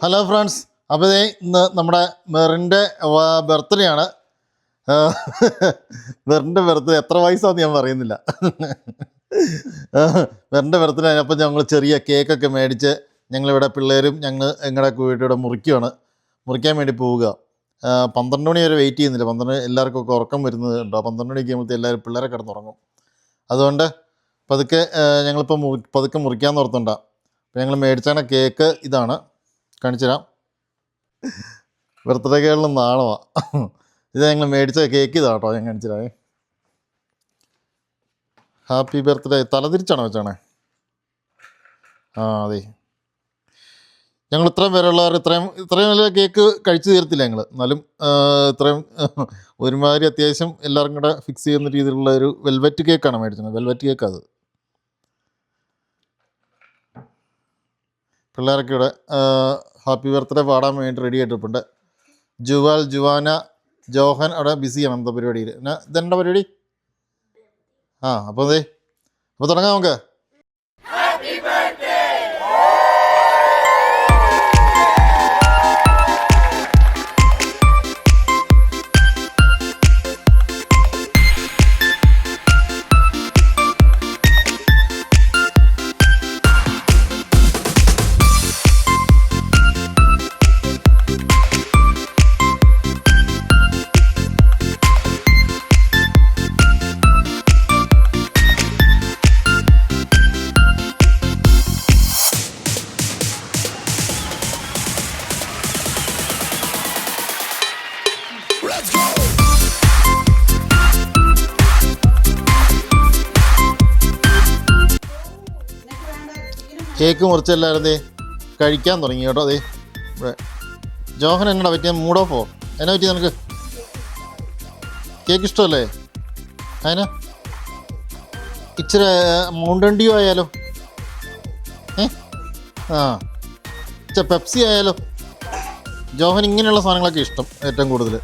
Hello friends, അപ്പോൾ ഇന്ന് നമ്മുടെ മെറിൻ്റെ ബർത്ത്ഡേ ആണ്. മെറിൻ്റെ ബർത്ത്ഡേ എത്ര വയസ്സാന്ന് ഞാൻ പറയുന്നില്ല. മെറിൻ്റെ ബർത്ത്ഡേ ആണ്. അപ്പോൾ ഞങ്ങൾ ചെറിയ കേക്കൊക്കെ മേടിച്ച് ഞങ്ങളിവിടെ പിള്ളേരും ഞങ്ങളുടെ വീട്ടിലൂടെ മുറിക്കാൻ വേണ്ടി പോവുക. 12 മണി വരെ വെയിറ്റ് ചെയ്യുന്നില്ല. 12 എല്ലാവർക്കും ഒക്കെ ഉറക്കം വരുന്നത് ഉണ്ടോ? 12 മണിക്ക് ആകുമ്പോഴത്തേക്ക് എല്ലാവരും പിള്ളേരെ കിടന്നുറങ്ങും. അതുകൊണ്ട് പതുക്കെ ഞങ്ങളിപ്പോൾ പതുക്കെ മുറിക്കാമെന്ന് ഓർത്തുണ്ടാ. അപ്പോൾ ഞങ്ങൾ മേടിച്ചാണ് കേക്ക്. ഇതാണ്, കാണിച്ചു തരാം. ബർത്ത്ഡേ കേളിൽ നാണമാണ്. ഇത് ഞങ്ങൾ മേടിച്ച കേക്ക് ഇതാ കേട്ടോ. ഞാൻ കാണിച്ചു തരാമേ. Happy birthday. തലതിരിച്ചാണോ വെച്ചാണേ? അതെ. ഞങ്ങൾ ഇത്രയും പേരുള്ളവർ ഇത്രയും നല്ല കേക്ക് കഴിച്ചു തീർത്തില്ല ഞങ്ങൾ. എന്നാലും ഇത്രയും ഒരുമാതിരി അത്യാവശ്യം എല്ലാവരും കൂടെ ഫിക്സ് ചെയ്യുന്ന രീതിയിലുള്ള ഒരു വെൽവെറ്റ് കേക്കാണ് മേടിച്ചത്. വെൽവെറ്റ് കേക്ക് അത്. പിള്ളേരൊക്കെ ഇവിടെ ഹാപ്പി ബർത്ത്ഡേ പാടാൻ വേണ്ടി റെഡി ആയിട്ടിട്ടുണ്ട്. ജുവാന, ജോഹൻ അവിടെ ബിസിയാണ് എന്താ പരിപാടിയിൽ. ഇതെന്താ പരിപാടി? അപ്പോൾ തുടങ്ങാം നമുക്ക്. കേക്ക് മുറിച്ചെല്ലാവരും കഴിക്കാൻ തുടങ്ങി കേട്ടോ. അതെ, ഇവിടെ ജോഹൻ എന്നടാ പറ്റിയ മൂഡ് ഓഫോ? എന്നാ പറ്റി നിനക്ക്? കേക്ക് ഇഷ്ടമല്ലേ? അതിന് ഇച്ചിരി മൗണ്ടൻ ഡ്യൂ ആയാലോ? പെപ്സി ആയാലോ? ജോഹൻ ഇങ്ങനെയുള്ള സാധനങ്ങളൊക്കെ ഇഷ്ടം ഏറ്റവും കൂടുതൽ.